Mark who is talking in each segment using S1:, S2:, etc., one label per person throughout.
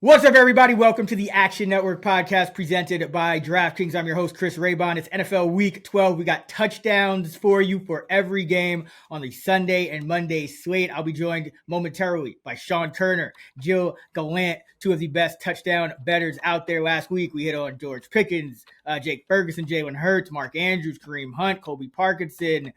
S1: What's up, everybody? Welcome to the Action Network podcast presented by DraftKings. I'm your host, Chris Raybon. It's NFL Week 12. We got touchdowns for you for every game on the Sunday and Monday slate. I'll be joined momentarily by Sean Koerner, Gilles Gallant, two of the best touchdown bettors out there last week. We hit on George Pickens, Jake Ferguson, Jalen Hurts, Mark Andrews, Kareem Hunt, Colby Parkinson,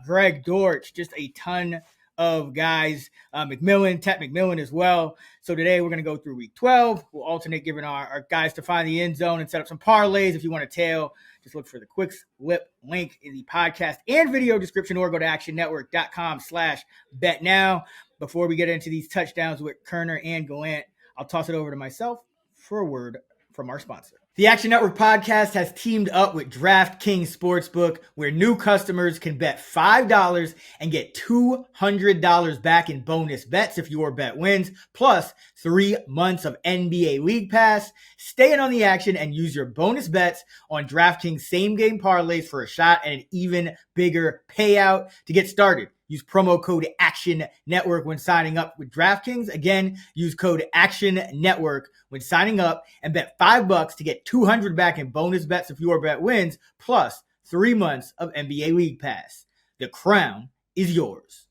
S1: Greg Dortch, just a ton of guys, Ted McMillan as well. So today we're going to go through week 12. We'll alternate giving our guys to find the end zone and set up some parlays. If you want to tail, just look for the quick slip link in the podcast and video description, or go to actionnetwork.com/bet now. Before we get into these touchdowns with Koerner and Gallant, I'll toss it over to myself for a word from our sponsor. The Action Network podcast has teamed up with DraftKings Sportsbook, where new customers can bet $5 and get $200 back in bonus bets if your bet wins, plus 3 months of NBA League Pass. Stay in on the action and use your bonus bets on DraftKings same-game parlays for a shot at an even bigger payout. To get started, use promo code Action Network when signing up with DraftKings. Again, use code Action Network when signing up and bet $5 to get $200 back in bonus bets if your bet wins, plus 3 months of NBA League Pass. The crown is yours.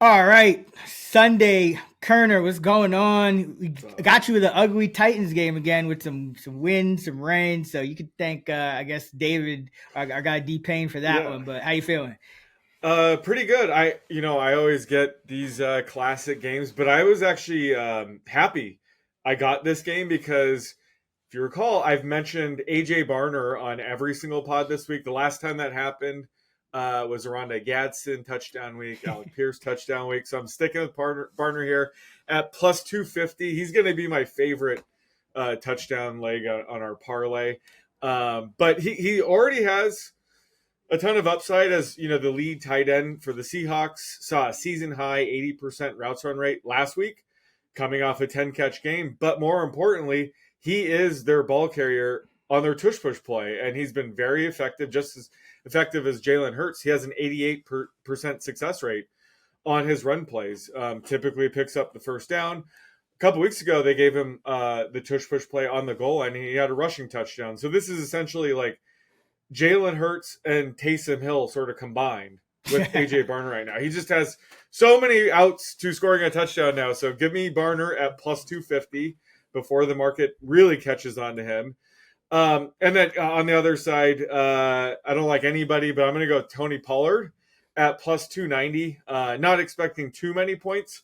S1: All right, Sunday, Koerner, what's going on? We got you with the ugly Titans game again with some wind, some rain. So you could thank, I guess, David, our guy D Payne, for that one. But how you feeling?
S2: Pretty good. I always get these classic games, but I was actually happy I got this game because if you recall, I've mentioned AJ Barner on every single pod this week. The last time that happened was around a Gadsden touchdown week, Alec Pierce touchdown week. So I'm sticking with Barner here at plus 250. He's going to be my favorite touchdown leg on our parlay. But he already has a ton of upside as, the lead tight end for the Seahawks. Saw a season high 80% routes run rate last week, coming off a 10-catch game. But more importantly, he is their ball carrier on their tush-push play, and he's been very effective, just as effective as Jalen Hurts. He has an 88% success rate on his run plays. Typically picks up the first down. A couple weeks ago, they gave him the tush-push play on the goal line, and he had a rushing touchdown. So this is essentially like Jalen Hurts and Taysom Hill sort of combined with AJ Barner right now. He just has so many outs to scoring a touchdown now. So give me Barner at plus 250 before the market really catches on to him. And then on the other side, I don't like anybody, but I'm going to go Tony Pollard at plus 290. Not expecting too many points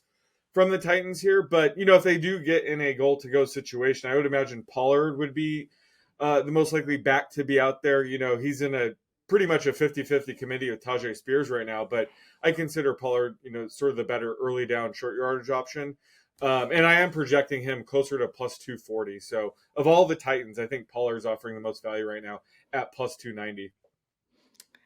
S2: from the Titans here, but if they do get in a goal-to-go situation, I would imagine Pollard would be the most likely back to be out there. He's in a pretty much a 50-50 committee with Tajay Spears right now, but I consider Pollard, sort of the better early down short yardage option. And I am projecting him closer to plus 240. So of all the Titans, I think Pollard's offering the most value right now at plus 290.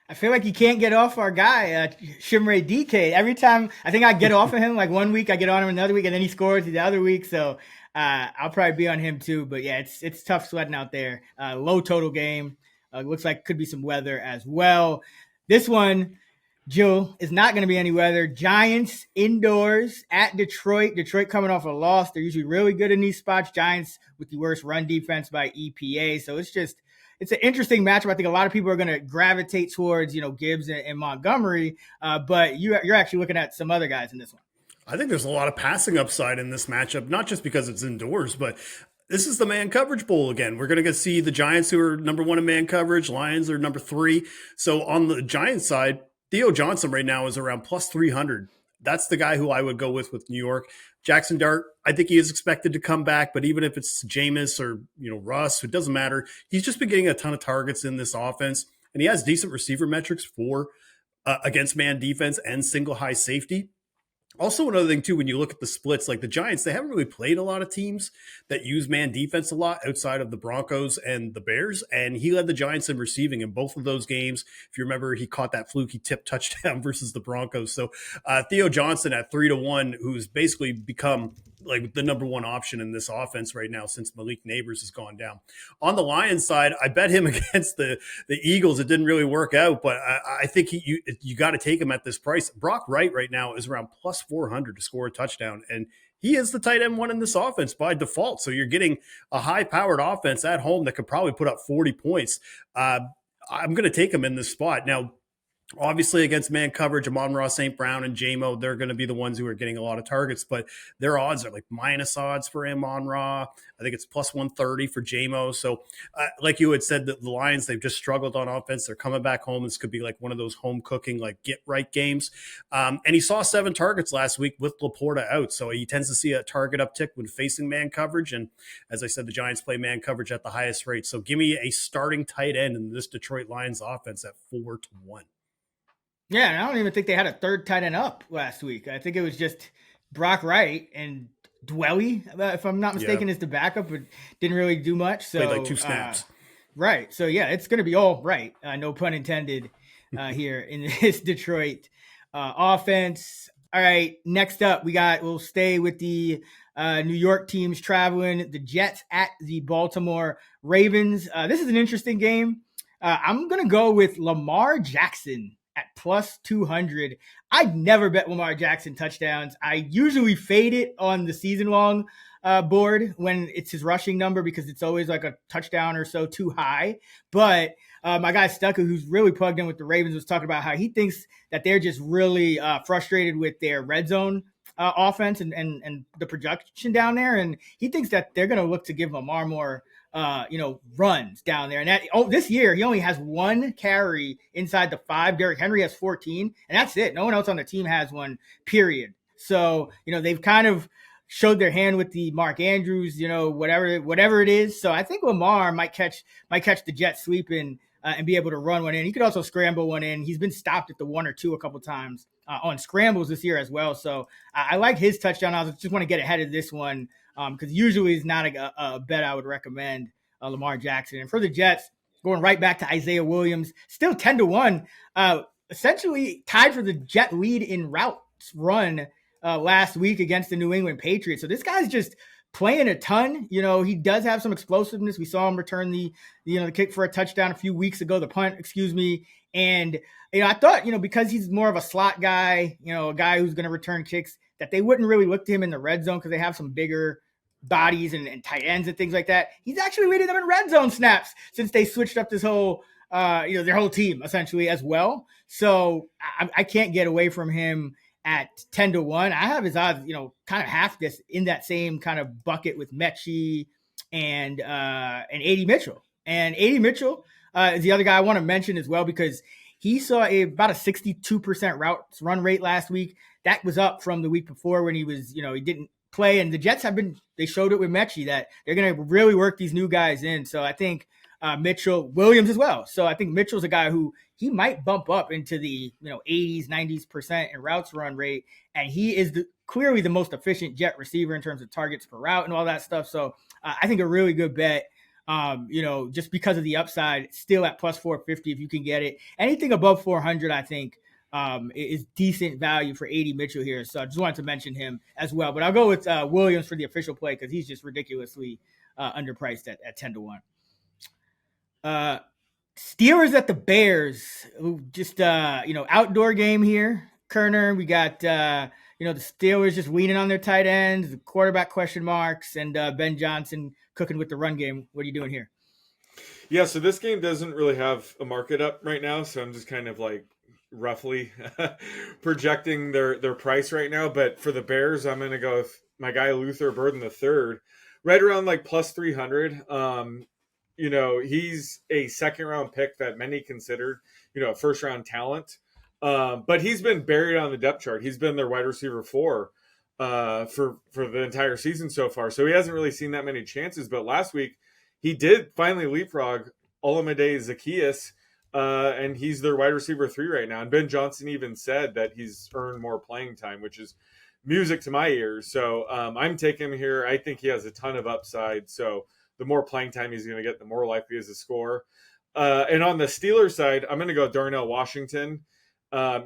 S1: I feel like you can't get off our guy, Shimray DK. Every time I think I get off of him, like one week I get on him another week, and then he scores the other week. So I'll probably be on him too. But yeah, it's tough sweating out there. Low total game. Looks like could be some weather as well. This one, Jill, is not going to be any weather. Giants indoors at Detroit. Detroit coming off a loss. They're usually really good in these spots. Giants with the worst run defense by EPA. So it's an interesting matchup. I think a lot of people are going to gravitate towards, Gibbs and Montgomery. But you're actually looking at some other guys in this one.
S3: I think there's a lot of passing upside in this matchup, not just because it's indoors, but this is the man coverage bowl again. We're going to see the Giants, who are number 1 in man coverage. Lions are number 3. So on the Giants side, Theo Johnson right now is around plus 300. That's the guy who I would go with New York. Jackson Dart, I think he is expected to come back, but even if it's Jameis or Russ, it doesn't matter. He's just been getting a ton of targets in this offense, and he has decent receiver metrics for against man defense and single high safety. Also, another thing, too, when you look at the splits, like the Giants, they haven't really played a lot of teams that use man defense a lot outside of the Broncos and the Bears, and he led the Giants in receiving in both of those games. If you remember, he caught that fluky tip touchdown versus the Broncos. So Theo Johnson at 3-1, who's basically become like the number 1 option in this offense right now since Malik Neighbors has gone down. On the Lions side, I bet him against the Eagles. It didn't really work out, but I think you got to take him at this price. Brock Wright right now is around plus 400 to score a touchdown, and he is the tight end one in this offense by default. So you're getting a high-powered offense at home that could probably put up 40 points. I'm going to take him in this spot. Now, obviously, against man coverage, Amon-Ra St. Brown and J-Mo, they're going to be the ones who are getting a lot of targets, but their odds are like minus odds for Amon-Ra. I think it's plus 130 for J-Mo. So like you had said, that the Lions, they've just struggled on offense. They're coming back home. This could be like one of those home cooking, like get right games. And he saw 7 targets last week with Laporta out. So he tends to see a target uptick when facing man coverage. And as I said, the Giants play man coverage at the highest rate. So give me a starting tight end in this Detroit Lions offense at 4-1.
S1: Yeah, and I don't even think they had a third tight end up last week. I think it was just Brock Wright and Dwelly, if I'm not mistaken, is the backup, but didn't really do much. So
S3: played like 2 snaps.
S1: Right. So yeah, it's going to be all right. No pun intended here in this Detroit offense. All right. Next up, we'll stay with the New York teams traveling, the Jets at the Baltimore Ravens. This is an interesting game. I'm going to go with Lamar Jackson at plus 200. I'd never bet Lamar Jackson touchdowns. I usually fade it on the season long board when it's his rushing number because it's always like a touchdown or so too high. But my guy Stucker, who's really plugged in with the Ravens, was talking about how he thinks that they're just really frustrated with their red zone offense and the production down there. And he thinks that they're going to look to give Lamar more runs down there. And this year, he only has 1 carry inside the 5. Derrick Henry has 14, and that's it. No one else on the team has one, period. So, they've kind of showed their hand with the Mark Andrews, whatever it is. So I think Lamar might catch the Jets sweeping and be able to run one in. He could also scramble one in. He's been stopped at the 1 or 2 a couple times on scrambles this year as well. So I like his touchdown. I just want to get ahead of this one because usually it's not a bet I would recommend Lamar Jackson. And for the Jets, going right back to Isaiah Williams, still 10-1, essentially tied for the Jet lead in routes run last week against the New England Patriots. So this guy's just playing a ton. He does have some explosiveness. We saw him return the kick for a touchdown a few weeks ago, the punt, excuse me. And, I thought, because he's more of a slot guy, a guy who's going to return kicks, that they wouldn't really look to him in the red zone because they have some bigger bodies and tight ends and things like that. He's actually leading them in red zone snaps since they switched up this whole, their whole team essentially as well. So I can't get away from him at 10-1. I have his odds, kind of half this in that same kind of bucket with Mechie and A.D. Mitchell. And A.D. Mitchell is the other guy I want to mention as well because he saw about a 62% routes run rate last week. That was up from the week before when he was, he didn't play. And the Jets they showed it with Mechie that they're going to really work these new guys in. So I think Mitchell, Williams as well. So I think Mitchell's a guy who he might bump up into the 80s, 90s% in routes run rate. And he is clearly the most efficient Jet receiver in terms of targets per route and all that stuff. So I think a really good bet. Just because of the upside, still at plus 450 if you can get it. Anything above 400, I think, is decent value for A.D. Mitchell here. So I just wanted to mention him as well. But I'll go with Williams for the official play because he's just ridiculously underpriced at 10-1. Steelers at the Bears. Just, outdoor game here. Koerner, we got, the Steelers just leaning on their tight ends, the quarterback question marks, and Ben Johnson cooking with the run game. What are you doing here?
S2: Yeah, so this game doesn't really have a market up right now, so I'm just kind of like roughly projecting their price right now. But for the Bears, I'm going to go with my guy Luther Burden III, right around like plus 300. He's a second round pick that many considered, a first round talent. But he's been buried on the depth chart. He's been their wide receiver 4 for the entire season so far. So he hasn't really seen that many chances. But last week, he did finally leapfrog Olamide Zaccheaus, and he's their wide receiver 3 right now. And Ben Johnson even said that he's earned more playing time, which is music to my ears. So I'm taking him here. I think he has a ton of upside. So the more playing time he's going to get, the more likely is to score. And on the Steelers side, I'm going to go Darnell Washington.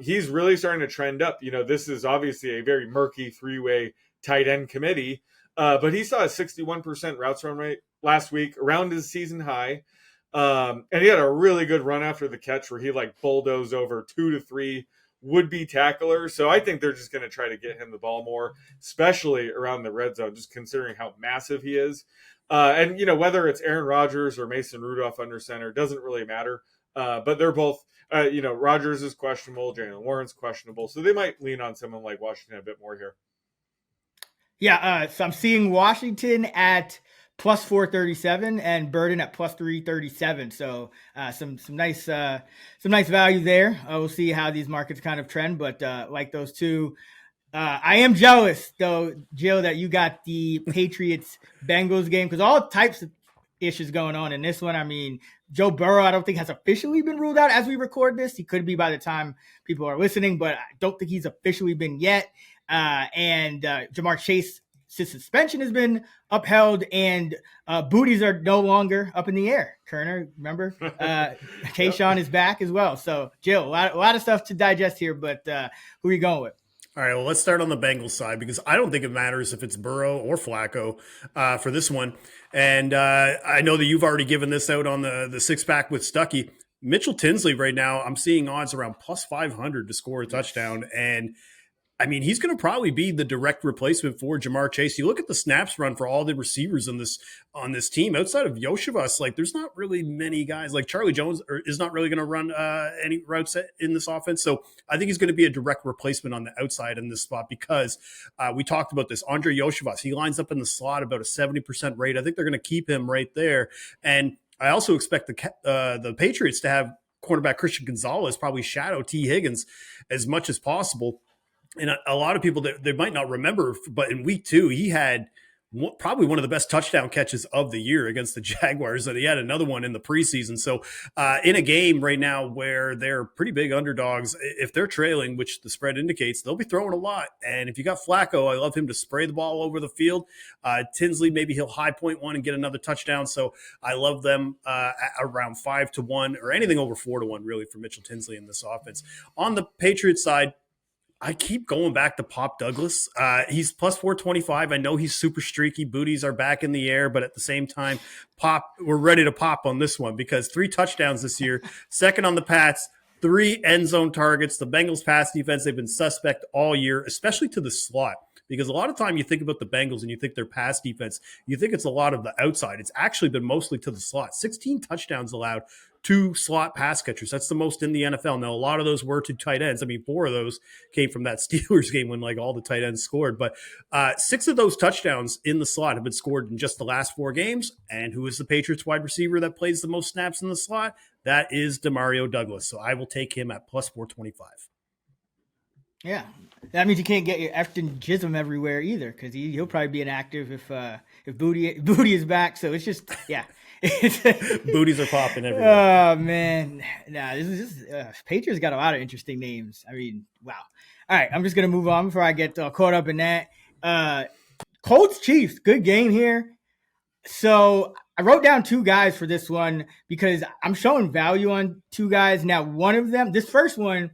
S2: He's really starting to trend up. This is obviously a very murky 3-way tight end committee, but he saw a 61% routes run rate last week, around his season high. And he had a really good run after the catch where he bulldozed over 2 to 3 would-be tackler. So I think they're just going to try to get him the ball more, especially around the red zone, just considering how massive he is. And, whether it's Aaron Rodgers or Mason Rudolph under center, doesn't really matter. But they're both, Rodgers is questionable, Jalen Warren's questionable. So they might lean on someone like Washington a bit more here.
S1: Yeah, so I'm seeing Washington at plus 437 and Burden at plus 337. So some nice value there. We'll see how these markets kind of trend, but like those two. I am jealous though, Jill, that you got the Patriots Bengals game, because all types of issues going on in this one. I mean, Joe Burrow, I don't think has officially been ruled out as we record this. He could be by the time people are listening, but I don't think he's officially been yet. And Jamar Chase's suspension has been upheld, and booties are no longer up in the air. Koerner, remember? Kayshawn is back as well. So, Jill, a lot of stuff to digest here, but who are you going with?
S3: All right, well, let's start on the Bengals side, because I don't think it matters if it's Burrow or Flacco for this one. And I know that you've already given this out on the six-pack with Stuckey. Mitchell Tinsley right now, I'm seeing odds around plus 500 to score a touchdown. And I mean, he's going to probably be the direct replacement for Jamar Chase. You look at the snaps run for all the receivers on this team outside of Yoshivas. Like, there's not really many guys. Like Charlie Jones is not really going to run any routes in this offense. So I think he's going to be a direct replacement on the outside in this spot, because we talked about this. Andre Yoshivas, he lines up in the slot about a 70% rate. I think they're going to keep him right there. And I also expect the Patriots to have cornerback Christian Gonzalez probably shadow T. Higgins as much as possible. And a lot of people, they might not remember, but in week 2, he had probably one of the best touchdown catches of the year against the Jaguars, and he had another one in the preseason. So in a game right now where they're pretty big underdogs, if they're trailing, which the spread indicates, they'll be throwing a lot. And if you got Flacco, I love him to spray the ball over the field. Tinsley, maybe he'll high point one and get another touchdown. So I love them at around 5-1 or anything over 4-1 really for Mitchell Tinsley in this offense. On the Patriots side, I keep going back to Pop Douglas. He's plus 425. I know he's super streaky. Booties are back in the air, but at the same time, we're ready to pop on this one, because 3 touchdowns this year, second on the Pats, 3 end zone targets. The Bengals pass defense, they've been suspect all year, especially to the slot. Because a lot of time you think about the Bengals and you think their pass defense, you think it's a lot of the outside. It's actually been mostly to the slot. 16 touchdowns allowed to slot pass catchers. That's the most in the NFL. Now, a lot of those were to tight ends. I mean, 4 of those came from that Steelers game when like all the tight ends scored. But 6 of those touchdowns in the slot have been scored in just the last 4 games. And who is the Patriots wide receiver that plays the most snaps in the slot? That is Demario Douglas. So I will take him at plus 425.
S1: Yeah, that means you can't get your Efton Jism everywhere either, because he'll probably be inactive if Booty is back. So it's just
S3: booties are popping everywhere.
S1: Oh man, this is Patriots got a lot of interesting names. I mean, wow. All right, I'm just gonna move on before I get caught up in that. Colts Chiefs, good game here. So I wrote down 2 guys for this one because I'm showing value on 2 guys. Now, one of them, this first one,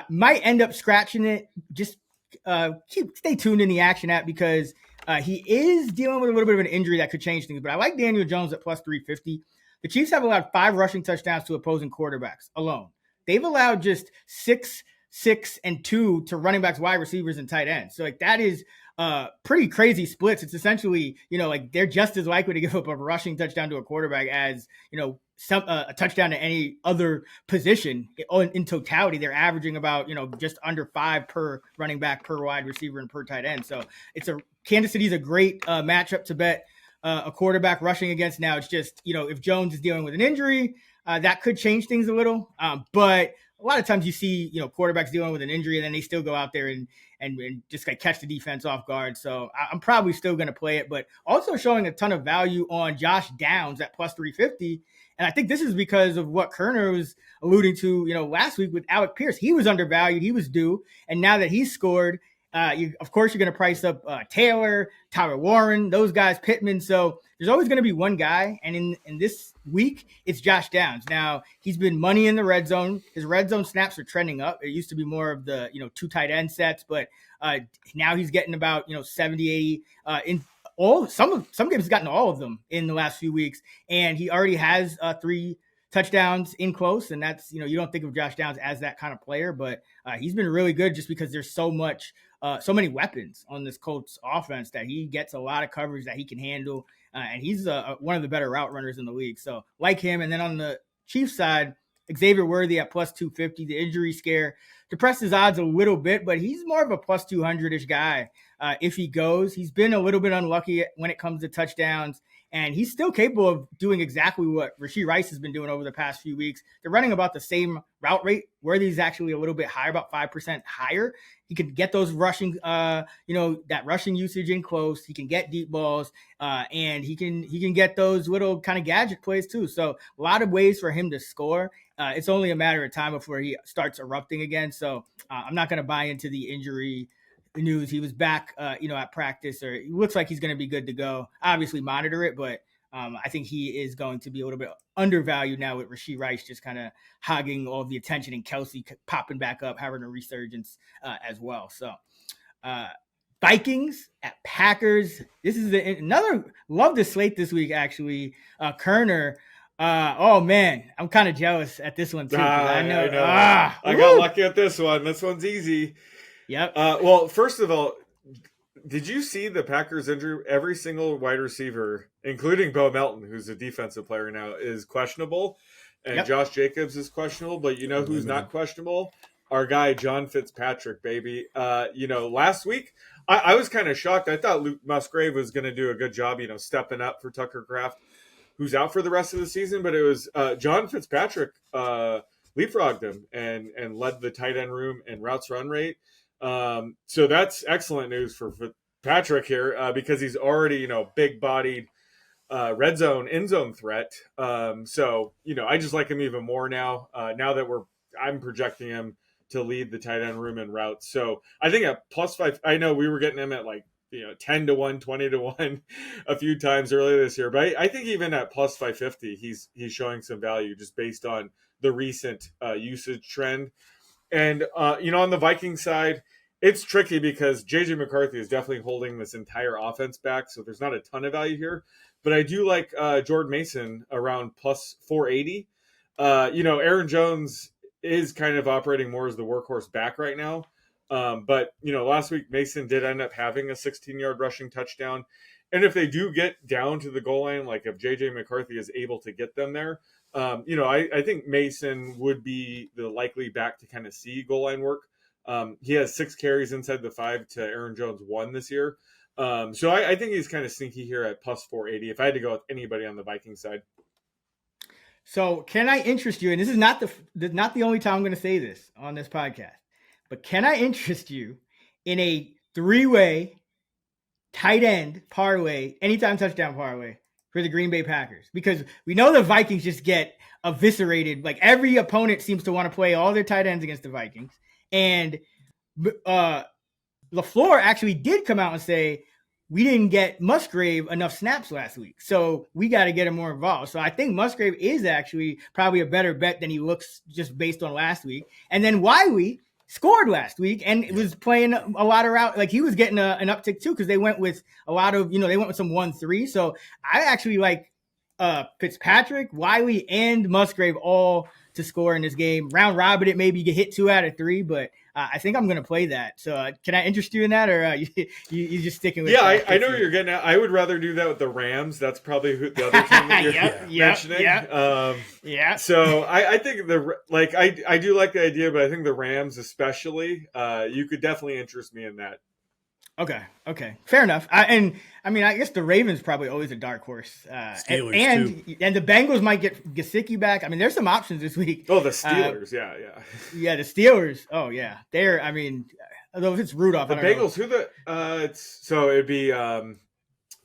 S1: might end up scratching it. Just stay tuned in the Action app, because he is dealing with a little bit of an injury that could change things. But I like Daniel Jones at plus 350. The Chiefs have allowed 5 rushing touchdowns to opposing quarterbacks alone. They've allowed just 6, 6, and 2 to running backs, wide receivers, and tight ends. So like that is pretty crazy splits. It's essentially, like they're just as likely to give up a rushing touchdown to a quarterback as, a touchdown to any other position. In totality, they're averaging about, just under 5 per running back, per wide receiver, and per tight end. So Kansas City's a great matchup to bet a quarterback rushing against. Now it's just, if Jones is dealing with an injury, that could change things a little. But a lot of times you see, quarterbacks dealing with an injury and then they still go out there and just like catch the defense off guard. So I'm probably still going to play it, but also showing a ton of value on Josh Downs at plus 350. And I think this is because of what Koerner was alluding to, last week with Alec Pierce. He was undervalued. He was due. And now that he's scored, of course, you're going to price up Taylor, Tyler Warren, those guys, Pittman. So there's always going to be one guy. And in this week, it's Josh Downs. Now, he's been money in the red zone. His red zone snaps are trending up. It used to be more of the, 2 tight end sets, but now he's getting about, 70, 80 some games he's gotten all of them in the last few weeks. And he already has 3 touchdowns in close, and that's, you don't think of Josh Downs as that kind of player, but he's been really good just because there's so many weapons on this Colts offense that he gets a lot of coverage that he can handle, and he's one of the better route runners in the league. So like him. And then on the Chiefs side, Xavier Worthy at plus 250. The injury scare depressed his odds a little bit, but he's more of a plus 200-ish guy if he goes. He's been a little bit unlucky when it comes to touchdowns, and he's still capable of doing exactly what Rashee Rice has been doing over the past few weeks. They're running about the same route rate. Worthy's actually a little bit higher, about 5% higher. He can get those rushing, that rushing usage in close. He can get deep balls, and he can get those little kind of gadget plays too. So a lot of ways for him to score. It's only a matter of time before he starts erupting again. So I'm not going to buy into the injury news. He was back, at practice, or it looks like he's going to be good to go. Obviously monitor it, but I think he is going to be a little bit undervalued now with Rashee Rice just kind of hogging all of the attention and Kelsey popping back up, having a resurgence as well. So Vikings at Packers. This is another love the slate this week, actually. Koerner. Oh man, I'm kind of jealous at this one too. I know.
S2: I got lucky at this one. This one's easy.
S1: Yep.
S2: Well, first of all, did you see the Packers injury? Every single wide receiver, including Bo Melton, who's a defensive player now, is questionable. And Josh Jacobs is questionable. But you know who's not questionable? Our guy, John Fitzpatrick, baby. Last week, I was kind of shocked. I thought Luke Musgrave was going to do a good job, stepping up for Tucker Kraft, who's out for the rest of the season. But it was John Fitzpatrick leapfrogged him and led the tight end room and routes run rate. So that's excellent news for Patrick here because he's already, big-bodied red zone, end zone threat. So I just like him even more now. Now that I'm projecting him to lead the tight end room and routes. So I think at +5, I know we were getting him at 10 to 1, 20 to 1 a few times earlier this year, but I think even at +550, he's showing some value just based on the recent usage trend. And, on the Viking side, it's tricky because J.J. McCarthy is definitely holding this entire offense back, so there's not a ton of value here. But I do like Jordan Mason around +480. Aaron Jones is kind of operating more as the workhorse back right now. But last week, Mason did end up having a 16-yard rushing touchdown. And if they do get down to the goal line, like if J.J. McCarthy is able to get them there, I think Mason would be the likely back to kind of see goal line work. He has 6 carries inside the 5 to Aaron Jones 1 this year. So I think he's kind of sneaky here at +480 if I had to go with anybody on the Viking side.
S1: So can I interest you, and this is not the only time I'm going to say this on this podcast, but can I interest you in a 3-way tight end parlay, anytime touchdown parlay for the Green Bay Packers? Because we know the Vikings just get eviscerated. Like every opponent seems to want to play all their tight ends against the Vikings. And LaFleur actually did come out and say, we didn't get Musgrave enough snaps last week, so we got to get him more involved. So I think Musgrave is actually probably a better bet than he looks just based on last week. And then Wiley scored last week and was playing a lot of route. Like he was getting an uptick too because they went with a lot of, they went with some 1-3. So I actually like Fitzpatrick, Wiley, and Musgrave all to score in this game. Round robin it, maybe you get hit 2 out of 3, but I think I'm going to play that. So can I interest you in that, or you just sticking with?
S2: Yeah, I know you're getting at. I would rather do that with the Rams. That's probably the other team that you're mentioning.
S1: Yeah.
S2: So I think I do like the idea, but I think the Rams especially, you could definitely interest me in that.
S1: Okay. Fair enough. I guess the Ravens probably always a dark horse.
S3: Steelers too.
S1: And the Bengals might get Gesicki back. I mean, there's some options this week.
S2: Oh, the Steelers. Yeah.
S1: Yeah, the Steelers. Oh, yeah. Although if it's Rudolph,
S2: the Bengals. It'd be Fant,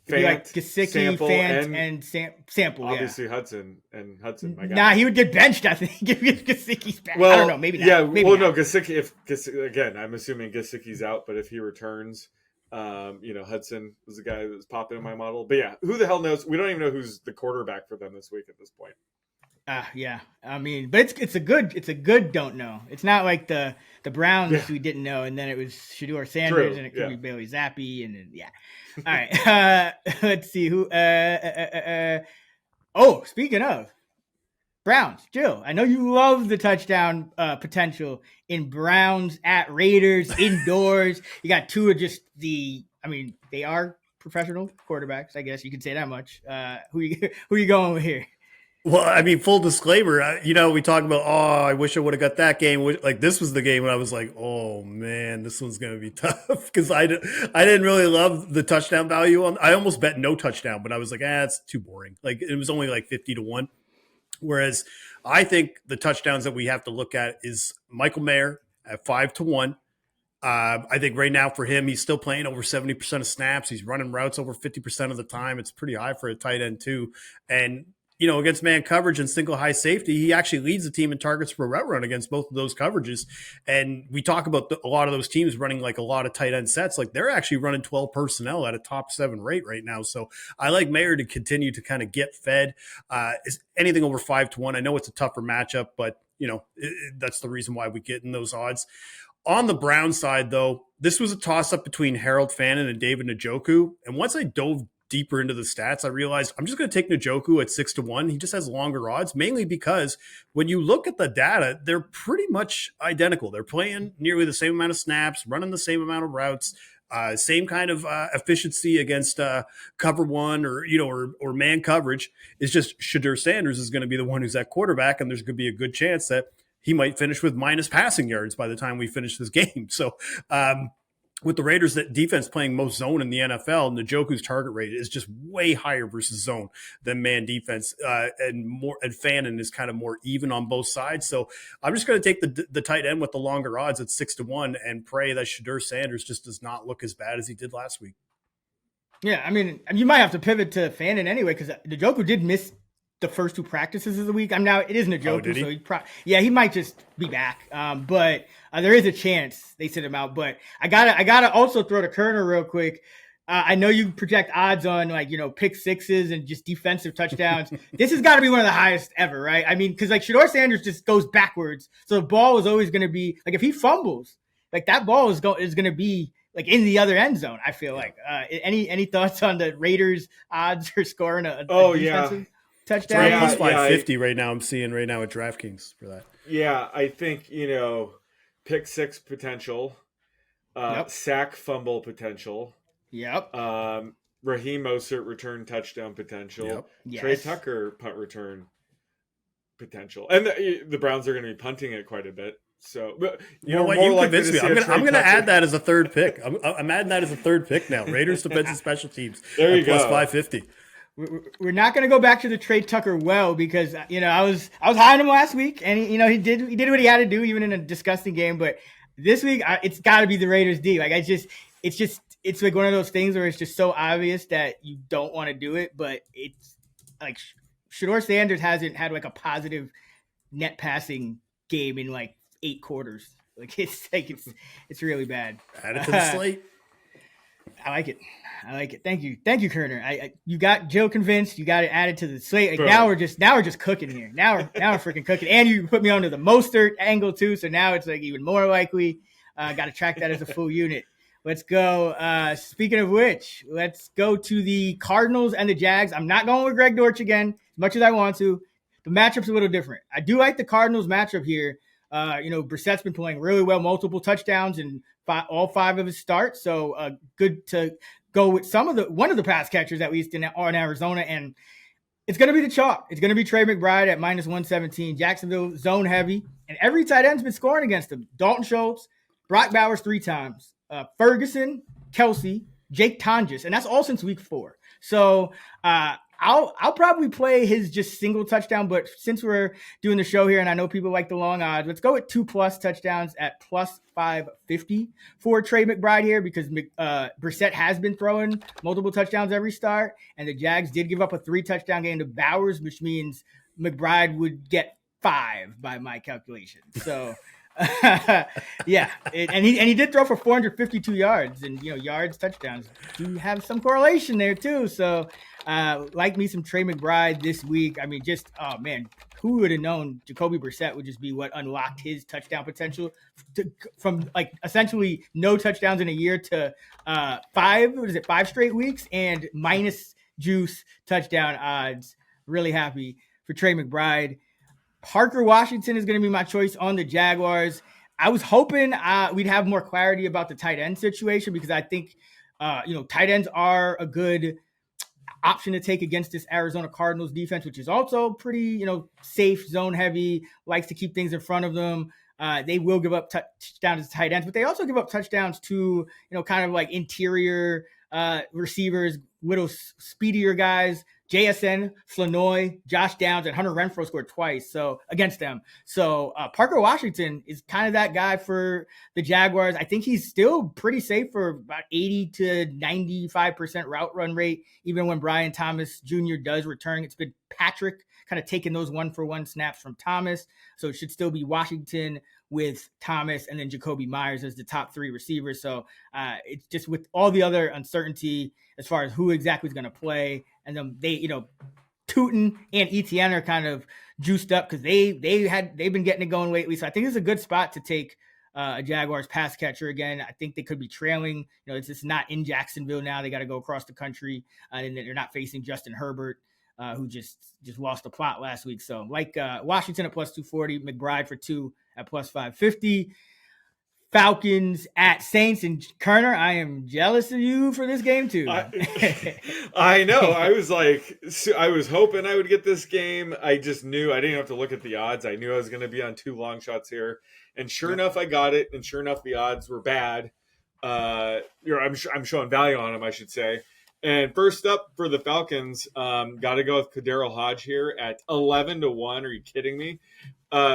S1: like Gesicki, Fant, and Sample.
S2: Obviously Hudson. My guy.
S1: Nah, he would get benched. I think if Gesicki's back.
S2: Well,
S1: I don't know. Maybe not.
S2: Yeah.
S1: Maybe
S2: not.
S1: No.
S2: Gesicki. Again, I'm assuming Gesicki's out, but if he returns, Hudson was the guy that was popping in my model. But yeah, who the hell knows? We don't even know who's the quarterback for them this week at this point.
S1: Yeah. I mean, but it's a good don't know. It's not like the Browns we didn't know, and then it was Shedeur Sanders, and it could be Bailey Zappi, and then All right. Let's see who. Speaking of, Browns, Jill, I know you love the touchdown potential in Browns at Raiders indoors. You got two of just they are professional quarterbacks, I guess you could say that much. Who you going with here?
S3: Well, I mean, full disclaimer, we talk about, I wish I would have got that game. Like, this was the game when I was like, oh man, this one's going to be tough, because I didn't really love the touchdown value on. I almost bet no touchdown, but I was like, it's too boring. Like, it was only like 50-1. Whereas I think the touchdowns that we have to look at is Michael Mayer at 5-1. I think right now for him, he's still playing over 70% of snaps. He's running routes over 50% of the time. It's pretty high for a tight end too. And, against man coverage and single high safety, he actually leads the team in targets per route run against both of those coverages. And we talk about a lot of those teams running like a lot of tight end sets. Like, they're actually running 12 personnel at a top 7 rate right now. So I like Mayer to continue to kind of get fed. Is anything over 5-1. I know it's a tougher matchup, but that's the reason why we get in those odds. On the Brown side, though, this was a toss-up between Harold Fannin and David Njoku. And once I dove deeper into the stats, I realized I'm just going to take Njoku at 6-1. He just has longer odds, mainly because when you look at the data, they're pretty much identical. They're playing nearly the same amount of snaps, running the same amount of routes, same kind of efficiency against cover one or man coverage. It's just Shedeur Sanders is going to be the one who's at quarterback, and there's going to be a good chance that he might finish with minus passing yards by the time we finish this game. So with the Raiders, that defense playing most zone in the NFL, Njoku's target rate is just way higher versus zone than man defense, and Fannin is kind of more even on both sides. So I'm just going to take the tight end with the longer odds at 6-1 and pray that Shedeur Sanders just does not look as bad as he did last week.
S1: Yeah, I mean, you might have to pivot to Fannin anyway, because Njoku did miss the first 2 practices of the week. Now it isn't a joke, so he might just be back. But there is a chance they sit him out. But I gotta also throw to Koerner real quick. I know you project odds on pick sixes and just defensive touchdowns. This has got to be one of the highest ever, right? I mean, because Shedeur Sanders just goes backwards, so the ball is always going to be if he fumbles, that ball is going to be in the other end zone. I feel like. Any thoughts on the Raiders odds for scoring a defensive touchdown?
S3: It's plus 550 right now. I'm seeing right now at DraftKings for that.
S2: Yeah, I think pick six potential, sack fumble potential.
S1: Yep.
S2: Raheem Mostert return touchdown potential.
S3: Yep.
S1: Yes.
S2: Trey Tucker punt return potential, and the Browns are going to be punting it quite a bit. So,
S3: you know what? You convinced me. I'm going to add that as a third pick. I'm adding that as a third pick now. Raiders defensive special teams.
S2: There you go.
S3: Plus 550.
S1: We're not going to go back to the Trey Tucker because I was high on him last week, and he did what he had to do even in a disgusting game. But this week it's got to be the Raiders D. It's like one of those things where it's just so obvious that you don't want to do it, but it's like Shedeur Sanders hasn't had a positive net passing game in 8 quarters. It's really bad.
S3: Add it to the slate.
S1: I like it. Thank you, Koerner. You got Joe convinced. You got it added to the slate. Now we're just cooking here. Now we're freaking cooking. And you put me onto the Mostert angle too, so now it's even more likely. Got to track that as a full unit. Let's go. Speaking of which, let's go to the Cardinals and the Jags. I'm not going with Greg Dortch again, as much as I want to. The matchup's a little different. I do like the Cardinals matchup here. Brissett's been playing really well, multiple touchdowns in all 5 of his starts. So good to go with one of the pass catchers, at least in Arizona. And it's going to be the chalk. It's going to be Trey McBride at minus 117. Jacksonville zone heavy. And every tight end's been scoring against him. Dalton Schultz, Brock Bowers 3 times. Ferguson, Kelsey, Jake Tonjes. And that's all since week 4. So I'll probably play his just single touchdown, but since we're doing the show here and I know people like the long odds, let's go with 2+ touchdowns at plus 550 for Trey McBride here, because Brissett has been throwing multiple touchdowns every start, and the Jags did give up a 3 touchdown game to Bowers, which means McBride would get 5 by my calculation. So yeah, and he did throw for 452 yards, and yards, touchdowns do have some correlation there too. So like me some Trey McBride this week. I mean, just who would have known Jacoby Brissett would just be what unlocked his touchdown potential from essentially no touchdowns in a year to 5 straight weeks and minus juice touchdown odds. Really happy for Trey McBride. Parker Washington is going to be my choice on the Jaguars. I was hoping we'd have more clarity about the tight end situation because I think, tight ends are a good option to take against this Arizona Cardinals defense, which is also pretty, safe, zone heavy, likes to keep things in front of them. They will give up touchdowns to tight ends, but they also give up touchdowns to, kind of like interior receivers, little speedier guys. JSN, Flanoy, Josh Downs, and Hunter Renfrow scored twice against them. So Parker Washington is kind of that guy for the Jaguars. I think he's still pretty safe for about 80 to 95% route run rate, even when Brian Thomas Jr. does return. It's been Patrick kind of taking those 1-for-1 snaps from Thomas. So it should still be Washington with Thomas and then Jacoby Myers as the top three receivers. So it's just with all the other uncertainty as far as who exactly is going to play. And then they, Tootin and Etienne are kind of juiced up because they've been getting it going lately. So I think it's a good spot to take a Jaguars pass catcher again. I think they could be trailing. It's just not in Jacksonville now. They got to go across the country, and they're not facing Justin Herbert, who just lost the plot last week. So like Washington at plus 240, McBride for 2 at plus 550. Falcons at Saints, and Koerner, I am jealous of you for this game too.
S2: I know. I was hoping I would get this game. I just knew I didn't have to look at the odds. I knew I was going to be on 2 long shots here, and sure enough, I got it. And sure enough, the odds were bad. I'm showing value on them, I should say. And first up for the Falcons, got to go with Kadero Hodge here at 11-1. Are you kidding me?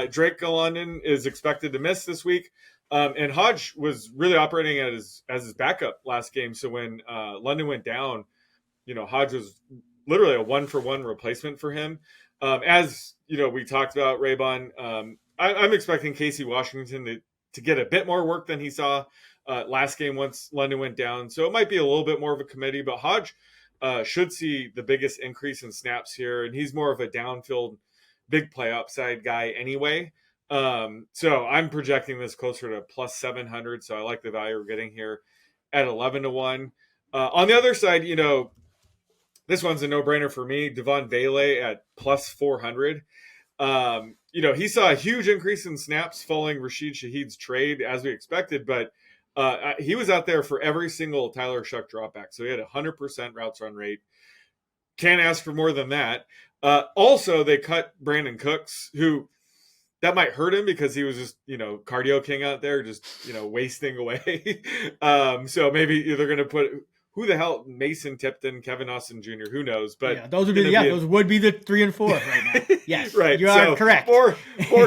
S2: Drake London is expected to miss this week. And Hodge was really operating as his backup last game. So when London went down, Hodge was literally a 1-for-1 replacement for him. As we talked about, Raybon, I'm expecting Casey Washington to get a bit more work than he saw last game once London went down. So it might be a little bit more of a committee, but Hodge should see the biggest increase in snaps here. And he's more of a downfield, big play upside guy anyway. So I'm projecting this closer to plus 700. So I like the value we're getting here at 11-1. On the other side, this one's a no-brainer for me. Devon Vele at plus 400. He saw a huge increase in snaps following Rashid Shaheed's trade as we expected, but he was out there for every single Tyler Shuck dropback. So he had 100% routes run rate. Can't ask for more than that. Also, they cut Brandon Cooks, who that might hurt him because he was just, cardio king out there, just, wasting away. So maybe they're going to put who the hell, Mason Tipton, Kevin Austin Jr., who knows? But
S1: yeah, those would be the 3 and 4 right now. Yes,
S2: right.
S1: You are correct.
S2: Four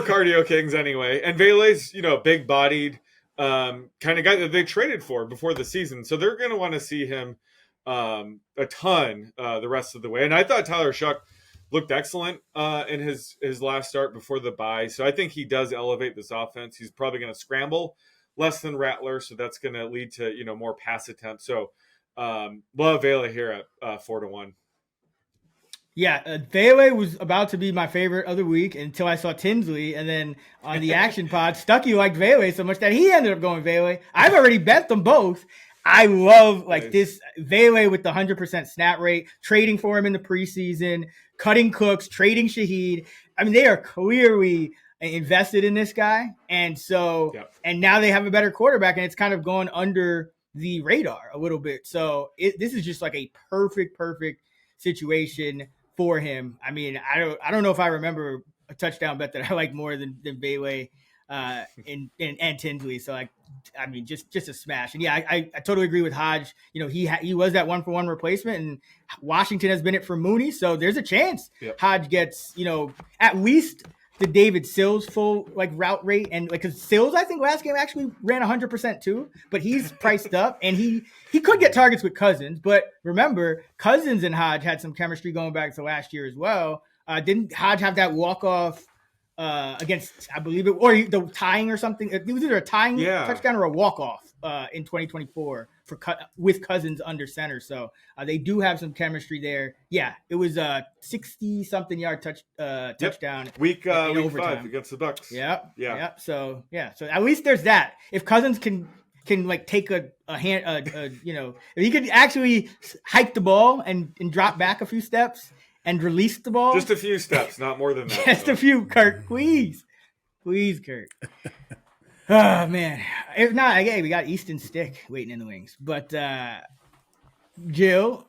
S2: cardio kings anyway. And Vele's, big bodied kind of guy that they traded for before the season. So they're going to want to see him a ton the rest of the way. And I thought Tyler Shuck looked excellent in his last start before the bye. So I think he does elevate this offense. He's probably going to scramble less than Rattler. So that's going to lead to, more pass attempts. So love Vele here at 4-1.
S1: Yeah, Vele was about to be my favorite of the week until I saw Tinsley. And then on the action pod, Stuckey liked Vele so much that he ended up going Vele. I've already bet them both. I love this Vele with the 100% snap rate, trading for him in the preseason, cutting Cooks, trading Shaheed. I mean, they are clearly invested in this guy. And so, and now they have a better quarterback, and it's kind of gone under the radar a little bit. So this is just like a perfect situation for him. I mean, I don't know if I remember a touchdown bet that I like more than Vele and Tinsley. So I mean, just a smash. And yeah, I totally agree with Hodge. He was that 1-for-1 replacement, and Washington has been it for Mooney. So there's a chance Hodge gets, at least the David Sills full route rate. And because Sills, I think last game actually ran 100% too, but he's priced up, and he could get targets with Cousins. But remember, Cousins and Hodge had some chemistry going back to last year as well. Didn't Hodge have that walk-off against, I believe or the tying or something? It was either a tying touchdown or a walk-off in 2024 with Cousins under center. So they do have some chemistry there. Yeah, it was a 60-something yard touchdown.
S2: Week 5 against the Bucs.
S1: Yeah. So at least there's that. If Cousins can take a hand, if he could actually hike the ball and drop back a few steps and release the ball.
S2: Just a few steps, not more than that.
S1: Just a few, Kurt. Please, Kurt. Oh man, if not, hey, we got Easton Stick waiting in the wings. But Jill,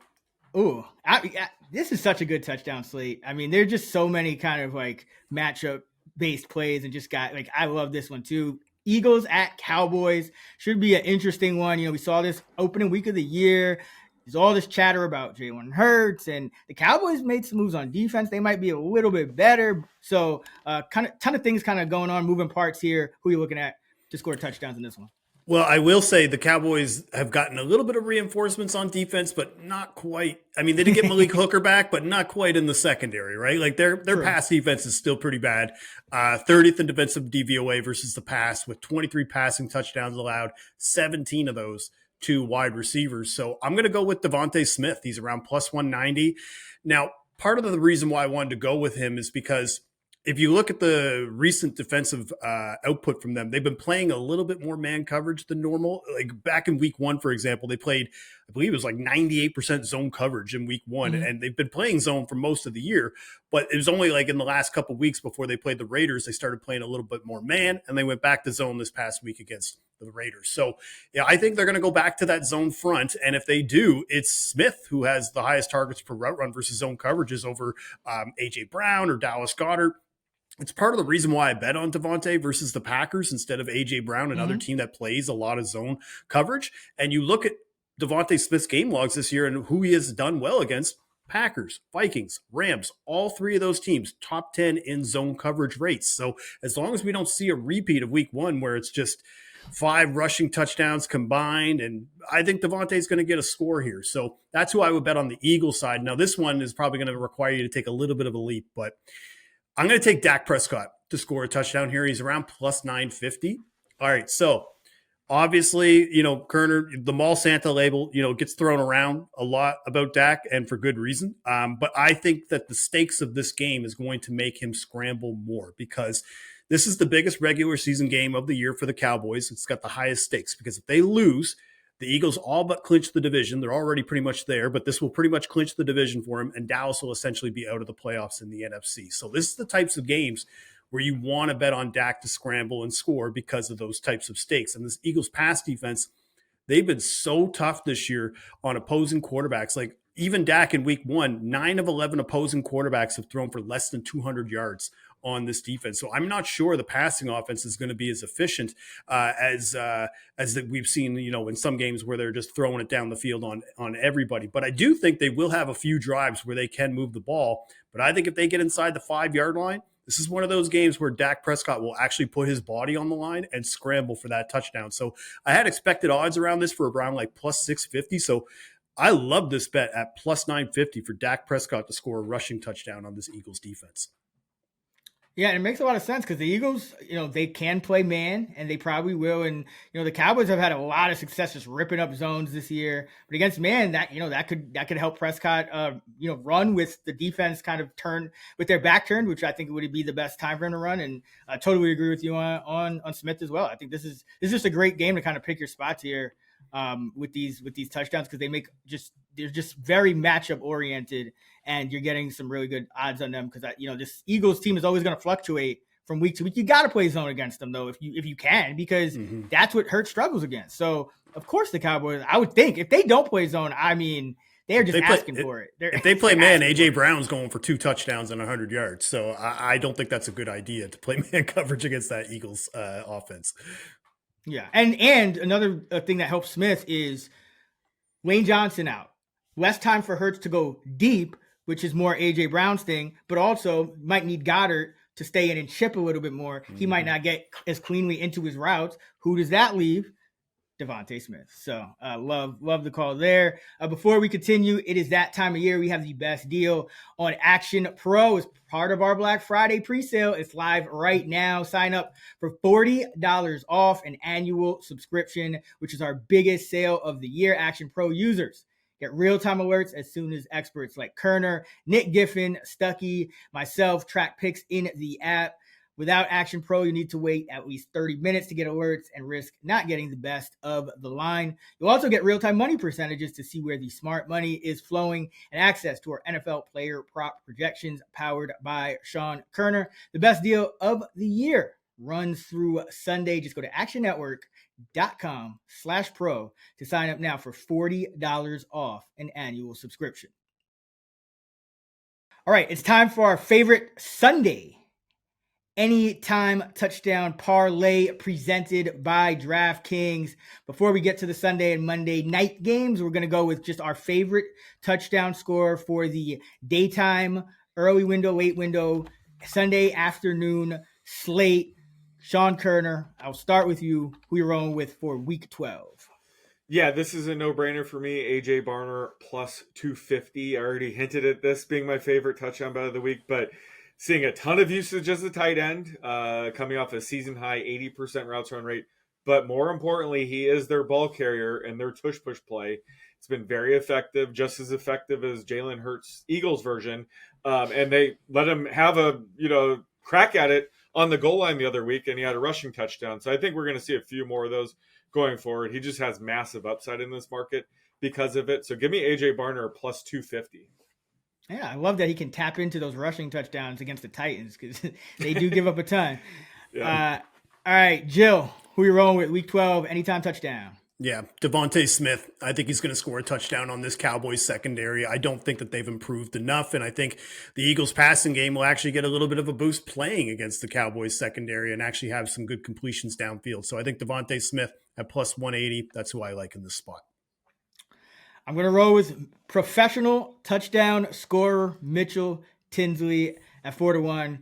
S1: this is such a good touchdown slate. I mean, there's just so many kind of like matchup based plays, and just got like I love this one too. Eagles at Cowboys should be an interesting one. You know, we saw this opening week of the year. There's all this chatter about Jalen Hurts, and the Cowboys made some moves on defense. They might be a little bit better. So ton of things kind of going on, moving parts here. Who are you looking at to score touchdowns in this one?
S3: Well, I will say the Cowboys have gotten a little bit of reinforcements on defense, but not quite. I mean, they did get Malik Hooker back, but not quite in the secondary, right? Like their pass defense is still pretty bad. 30th in defensive DVOA versus the pass, with 23 passing touchdowns allowed, 17 of those to wide receivers. So I'm going to go with Devontae Smith. He's around plus 190. Now, part of the reason why I wanted to go with him is because if you look at the recent defensive output from them, they've been playing a little bit more man coverage than normal. Like back in week 1, for example, they played, I believe it was like 98% zone coverage in week 1. Mm-hmm. And they've been playing zone for most of the year, but it was only like in the last couple of weeks before they played the Raiders, they started playing a little bit more man, and they went back to zone this past week against the Raiders. So yeah, I think they're going to go back to that zone front. And if they do, it's Smith who has the highest targets per route run versus zone coverages over A.J. Brown or Dallas Goedert. It's part of the reason why I bet on Devontae versus the Packers instead of A.J. Brown, another team that plays a lot of zone coverage. And you look at Devontae Smith's game logs this year and who he has done well against: Packers, Vikings, Rams, all three of those teams, top 10 in zone coverage rates. So as long as we don't see a repeat of week 1 where it's just 5 rushing touchdowns combined, and I think Devontae is going to get a score here. So that's who I would bet on the Eagles side. Now, this one is probably going to require you to take a little bit of a leap, but I'm going to take Dak Prescott to score a touchdown here. He's around plus 950. All right, so obviously, Koerner, the mall Santa label, gets thrown around a lot about Dak, and for good reason. But I think that the stakes of this game is going to make him scramble more, because this is the biggest regular season game of the year for the Cowboys. It's got the highest stakes, because if they lose, the Eagles all but clinch the division. They're already pretty much there, but this will pretty much clinch the division for him, and Dallas will essentially be out of the playoffs in the NFC. So this is the types of games where you want to bet on Dak to scramble and score because of those types of stakes. And this Eagles pass defense, they've been so tough this year on opposing quarterbacks. Like even Dak in week 1, 9 of 11 opposing quarterbacks have thrown for less than 200 yards on this defense. So I'm not sure the passing offense is going to be as efficient as that we've seen, in some games where they're just throwing it down the field on everybody. But I do think they will have a few drives where they can move the ball. But I think if they get inside the 5-yard line, this is one of those games where Dak Prescott will actually put his body on the line and scramble for that touchdown. So I had expected odds around this for around like plus 650. So I love this bet at plus 950 for Dak Prescott to score a rushing touchdown on this Eagles defense.
S1: Yeah, and it makes a lot of sense because the Eagles, they can play man, and they probably will. And, the Cowboys have had a lot of success just ripping up zones this year. But against man, that could help Prescott, run with the defense kind of turn with their back turned, which I think would be the best time for him to run. And I totally agree with you on Smith as well. I think this is just a great game to kind of pick your spots here with these touchdowns, because they're just very matchup oriented, and you're getting some really good odds on them because this Eagles team is always going to fluctuate from week to week. You got to play zone against them though if you can, because that's what Hurts struggles against. So of course the Cowboys, I would think if they don't play zone, I mean they're just asking for it. If
S3: they play man, A.J. Brown's going for 2 touchdowns and 100 yards. So I don't think that's a good idea to play man coverage against that Eagles offense.
S1: Yeah, and another thing that helps Smith is Lane Johnson out. Less time for Hurts to go deep, which is more A.J. Brown's thing, but also might need Goddard to stay in and chip a little bit more. He might not get as cleanly into his routes. Who does that leave? Devontae Smith. So love the call there. Before we continue, it is that time of year. We have the best deal on Action Pro as part of our Black Friday presale. It's live right now. Sign up for $40 off an annual subscription, which is our biggest sale of the year. Action Pro users get real-time alerts as soon as experts like Koerner, Nick Giffen, Stuckey, myself track picks in the app. Without Action Pro, you need to wait at least 30 minutes to get alerts and risk not getting the best of the line. You'll also get real-time money percentages to see where the smart money is flowing and access to our NFL player prop projections powered by Sean Koerner. The best deal of the year runs through Sunday. Just go to actionnetwork.com/pro to sign up now for $40 off an annual subscription. All right, it's time for our favorite Sunday anytime touchdown parlay presented by DraftKings. Before we get to the Sunday and Monday night games, we're going to go with just our favorite touchdown score for the daytime, early window, late window, Sunday afternoon slate. Sean Koerner, I'll start with you. Who you're rolling with for week 12?
S2: Yeah, this is a no-brainer for me. AJ Barner plus 250. I already hinted at this being my favorite touchdown bet of the week, but seeing a ton of usage as a tight end, coming off a season-high 80% routes run rate. But more importantly, he is their ball carrier and their tush-push play. It's been very effective, just as effective as Jalen Hurts' Eagles version. And they let him have a crack at it on the goal line the other week, and he had a rushing touchdown. So I think we're going to see a few more of those going forward. He just has massive upside in this market because of it. So give me AJ Barner plus 250.
S1: Yeah, I love that he can tap into those rushing touchdowns against the Titans because they do give up a ton.
S2: Yeah.
S1: All right, Jill, who you rolling with week 12, anytime touchdown?
S3: Yeah, Devontae Smith. I think he's going to score a touchdown on this Cowboys secondary. I don't think that they've improved enough, and I think the Eagles passing game will actually get a little bit of a boost playing against the Cowboys secondary and actually have some good completions downfield. So I think Devontae Smith at plus 180, that's who I like in this spot.
S1: I'm going to roll with professional touchdown scorer Mitchell Tinsley at 4-1.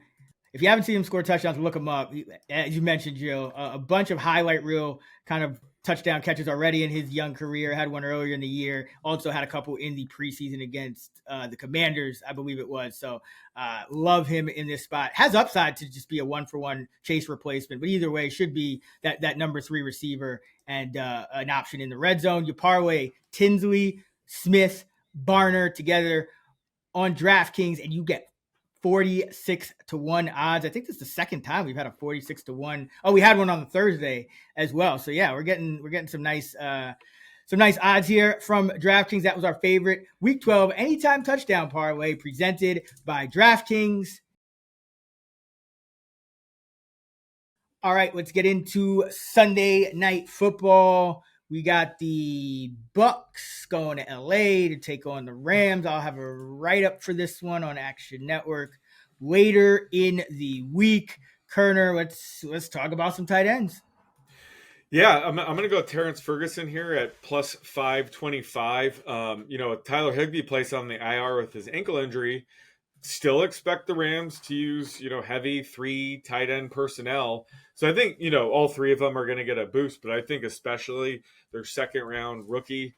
S1: If you haven't seen him score touchdowns, look him up. As you mentioned, Jill, a bunch of highlight reel kind of touchdown catches already in his young career. Had one earlier in the year. Also had a couple in the preseason against the Commanders, I believe it was. So love him in this spot. Has upside to just be a 1-for-1 Chase replacement. But either way, should be that number 3 receiver and an option in the red zone. You parlay Tinsley, Smith, Barner together on DraftKings, and you get 46-1 odds. I think this is the second time we've had a 46-1. Oh, we had one on the Thursday as well. So yeah, we're getting some nice odds here from DraftKings. That was our favorite week 12 anytime touchdown parlay presented by DraftKings. All right, let's get into Sunday night football. We got the Bucks going to LA to take on the Rams. I'll have a write-up for this one on Action Network later in the week. Koerner, let's talk about some tight ends.
S2: Yeah, I'm going to go Terrence Ferguson here at plus 525. Tyler Higbee placed on the IR with his ankle injury. Still expect the Rams to use, heavy 3 tight end personnel. So I think, all 3 of them are going to get a boost, but I think especially their second round rookie,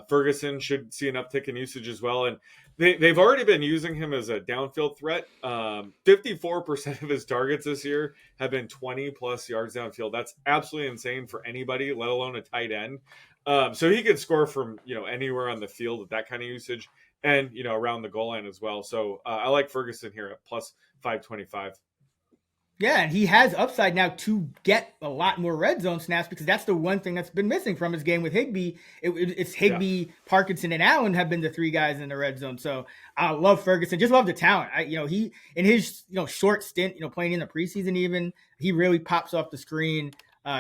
S2: Ferguson, should see an uptick in usage as well. And they've already been using him as a downfield threat. 54% of his targets this year have been 20 plus yards downfield. That's absolutely insane for anybody, let alone a tight end. So he could score from, anywhere on the field with that kind of usage and, around the goal line as well. So I like Ferguson here at plus 525.
S1: Yeah, and he has upside now to get a lot more red zone snaps because that's the one thing that's been missing from his game with Higbee. It's Higbee, Parkinson, and Allen have been the 3 guys in the red zone. So I love Ferguson. Just love the talent. He in his short stint, playing in the preseason even, he really pops off the screen.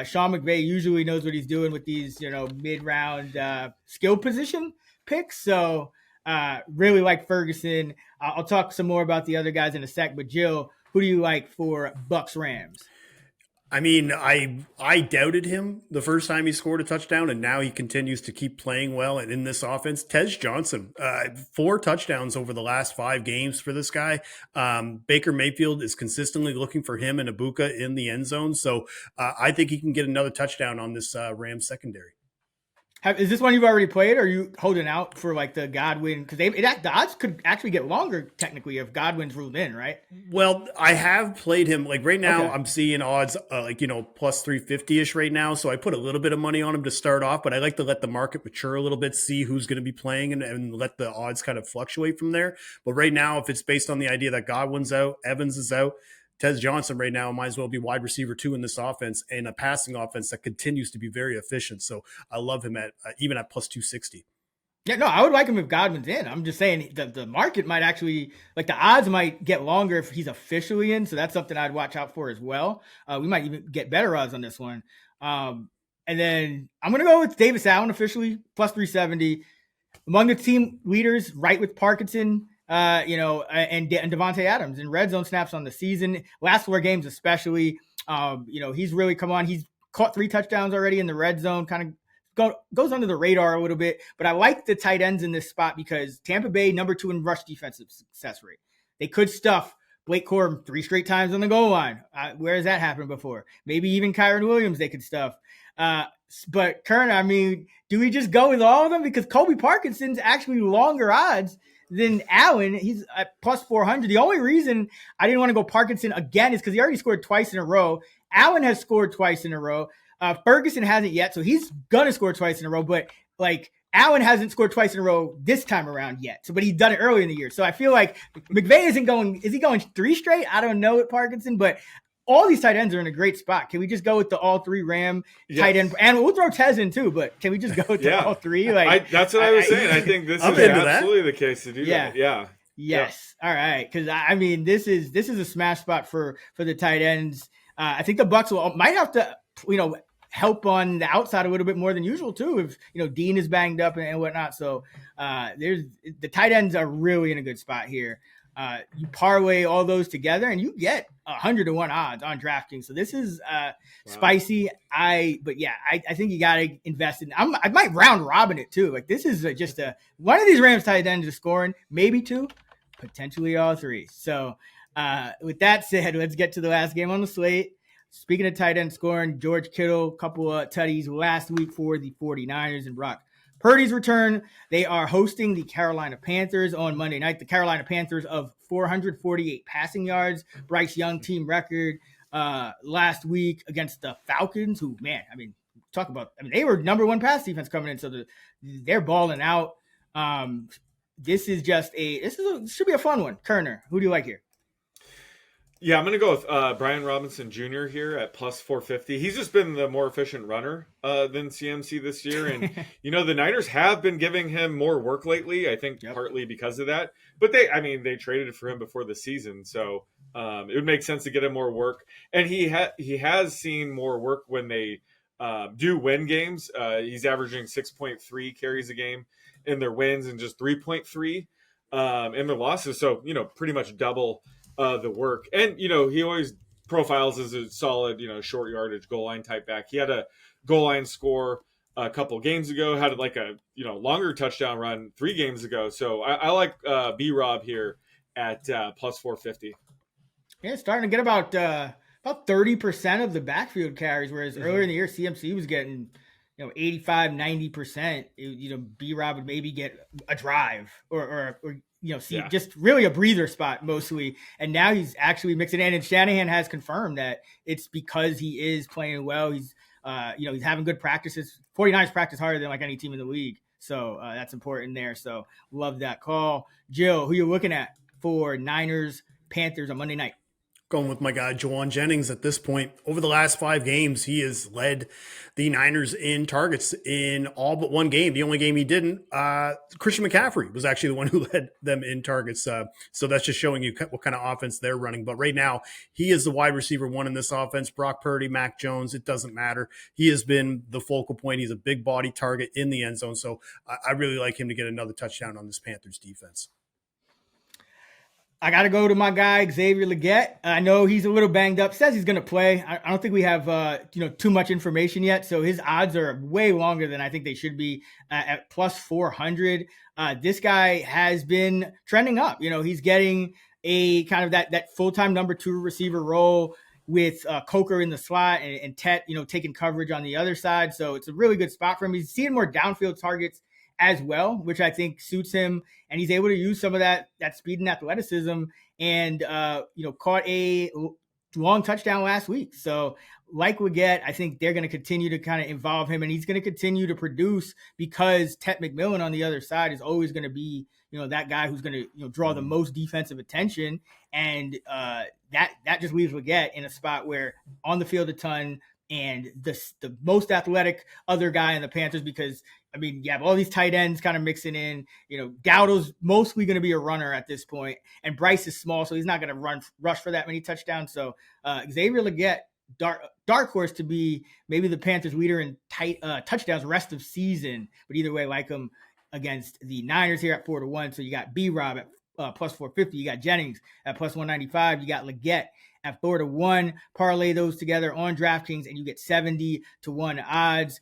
S1: Sean McVay usually knows what he's doing with these mid-round skill position picks. So really like Ferguson. I'll talk some more about the other guys in a sec. But Jill, who do you like for Bucks Rams?
S3: I mean, I doubted him the first time he scored a touchdown, and now he continues to keep playing well. And in this offense, Tej Johnson, 4 touchdowns over the last 5 games for this guy. Baker Mayfield is consistently looking for him and Ibuka in the end zone. So I think he can get another touchdown on this Rams secondary.
S1: Is this one you've already played, or are you holding out for like the Godwin? Because the odds could actually get longer technically if Godwin's ruled in, right?
S3: Well, I have played him. Like right now,
S1: Okay.
S3: I'm seeing odds plus 350-ish right now. So I put a little bit of money on him to start off, but I like to let the market mature a little bit, see who's going to be playing and let the odds kind of fluctuate from there. But right now, if it's based on the idea that Godwin's out, Evans is out, Tez Johnson right now might as well be wide receiver 2 in this offense, and a passing offense that continues to be very efficient. So I love him at even at plus 260.
S1: Yeah, no, I would like him if Godwin's in. I'm just saying the market might actually, like the odds might get longer if he's officially in. So that's something I'd watch out for as well. We might even get better odds on this one. And then I'm going to go with Davis Allen officially, plus 370. Among the team leaders, right with Parkinson, and Devontae Adams in red zone snaps on the season. Last 4 games especially, he's really come on. He's caught 3 touchdowns already in the red zone, kind of goes under the radar a little bit, but I like the tight ends in this spot because Tampa Bay, number 2 in rush defensive success rate. They could stuff Blake Corum 3 straight times on the goal line. Where has that happened before? Maybe even Kyron Williams they could stuff. But Koerner, I mean, do we just go with all of them? Because Colby Parkinson's actually longer odds than Allen. He's at plus 400. The only reason I didn't want to go Parkinson again is because he already scored twice in a row. Allen has scored twice in a row. Ferguson hasn't yet, so he's gonna score twice in a row. But like Allen hasn't scored twice in a row this time around yet. So, but he's done it early in the year. So I feel like McVay isn't going. Is he going 3 straight? I don't know at Parkinson, but all these tight ends are in a great spot. Can we just go with the all 3 Ram tight end? And we'll throw Tez in too. But can we just go with all 3? Like
S2: that's what I was saying. I think this is absolutely the case to do that. Yeah.
S1: Yes. Yeah. All right. Because I mean, this is a smash spot for the tight ends. I think the Bucs might have to help on the outside a little bit more than usual too, if Dean is banged up and whatnot. So there's the tight ends are really in a good spot here. You parlay all those together and you get 100-1 odds on DraftKings. So this is spicy. I think you got to invest in. I might round robin it too. Like this is just one of these Rams tight ends is scoring, maybe 2, potentially all 3. So with that said, let's get to the last game on the slate. Speaking of tight end scoring, George Kittle, a couple of tutties last week for the 49ers and Brock Purdy's return. They are hosting the Carolina Panthers on Monday night. The Carolina Panthers of 448 passing yards, Bryce Young team record last week against the Falcons, who, man, I mean, they were number 1 pass defense coming in, so they're balling out. This should be a fun one. Koerner, who do you like here?
S2: Yeah, I'm going to go with Brian Robinson Jr. here at plus 450. He's just been the more efficient runner than CMC this year. And, the Niners have been giving him more work lately, I think partly because of that. But they traded for him before the season. So it would make sense to get him more work. And he has seen more work when they do win games. He's averaging 6.3 carries a game in their wins and just 3.3 in their losses. So, pretty much double the work. And he always profiles as a solid short yardage goal line type back. He had a goal line score a couple games ago, had like a longer touchdown run 3 games ago. So I like B-Rob here at plus 450.
S1: Yeah, starting to get about 30% of the backfield carries, whereas earlier in the year CMC was getting 85-90%. B-Rob would maybe get a drive or just really a breather spot mostly. And now he's actually mixing in. And Shanahan has confirmed that it's because he is playing well. He's, he's having good practices. 49ers practice harder than like any team in the league. So that's important there. So love that call. Jill, who you looking at for Niners Panthers on Monday night?
S3: Going with my guy, Juwan Jennings at this point. Over the last 5 games, he has led the Niners in targets in all but 1 game. The only game he didn't, Christian McCaffrey was actually the one who led them in targets. So that's just showing you what kind of offense they're running. But right now, he is the wide receiver 1 in this offense. Brock Purdy, Mac Jones, it doesn't matter. He has been the focal point. He's a big body target in the end zone. So I really like him to get another touchdown on this Panthers defense.
S1: I got to go to my guy, Xavier Legette. I know he's a little banged up, says he's going to play. I don't think we have, too much information yet. So his odds are way longer than I think they should be at plus 400. This guy has been trending up. He's getting a kind of that full-time number 2 receiver role with Coker in the slot and Tet, taking coverage on the other side. So it's a really good spot for him. He's seeing more downfield targets as well, which I think suits him, and he's able to use some of that speed and athleticism, and caught a long touchdown last week. So like Legette, I think they're going to continue to kind of involve him, and he's going to continue to produce because Tet McMillan on the other side is always going to be that guy who's going to, draw the most defensive attention. And that just leaves Leggett in a spot where on the field a ton and the most athletic other guy in the Panthers, because you have all these tight ends kind of mixing in. Dowdle's mostly going to be a runner at this point, and Bryce is small, so he's not going to rush for that many touchdowns. So Xavier Leggett, dark horse to be maybe the Panthers leader in touchdowns rest of season. But either way, like him against the Niners here at 4-1. So you got B-Rob at plus 450. You got Jennings at plus 195. You got Leggett at 4-1. Parlay those together on DraftKings, and you get 70-1 odds.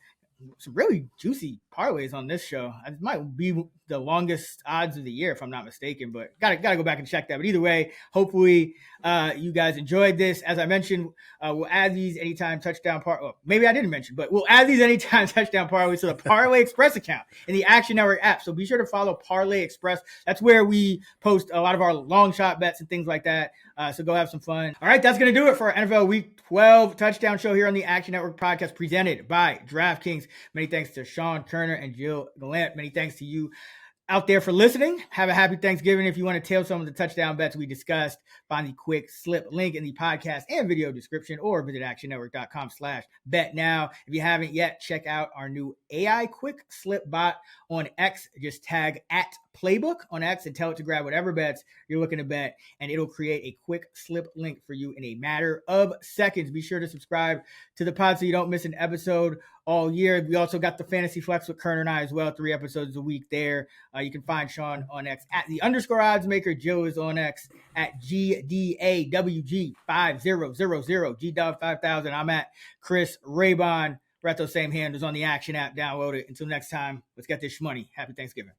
S1: Some really juicy parlays on this show. It might be the longest odds of the year, if I'm not mistaken, but gotta go back and check that. But either way, hopefully you guys enjoyed this. As I mentioned, we'll add these anytime touchdown maybe I didn't mention, but we'll add these anytime touchdown parlays to the Parlay Express account in the Action Network app. So be sure to follow Parlay Express. That's where we post a lot of our long shot bets and things like that. So go have some fun. All right, that's going to do it for our NFL Week 12 touchdown show here on the Action Network podcast presented by DraftKings. Many thanks to Sean Koerner and Gilles Gallant. Many thanks to you out there for listening. Have a happy Thanksgiving. If you want to tail some of the touchdown bets we discussed, find the quick slip link in the podcast and video description, or visit actionnetwork.com/bet now. If you haven't yet, check out our new AI quick slip bot on X. Just tag @playbook on X and tell it to grab whatever bets you're looking to bet, and it'll create a quick slip link for you in a matter of seconds. Be sure to subscribe to the pod so you don't miss an episode all year. We also got the Fantasy Flex with Koerner and I as well, 3 episodes a week there. You can find Sean on X at the _odds maker. Joe is on X at GDAWG5000, GDOG5000. I'm at Chris Raybon. We're at those same handles on the Action app. Download it. Until next time, let's get this money. Happy Thanksgiving.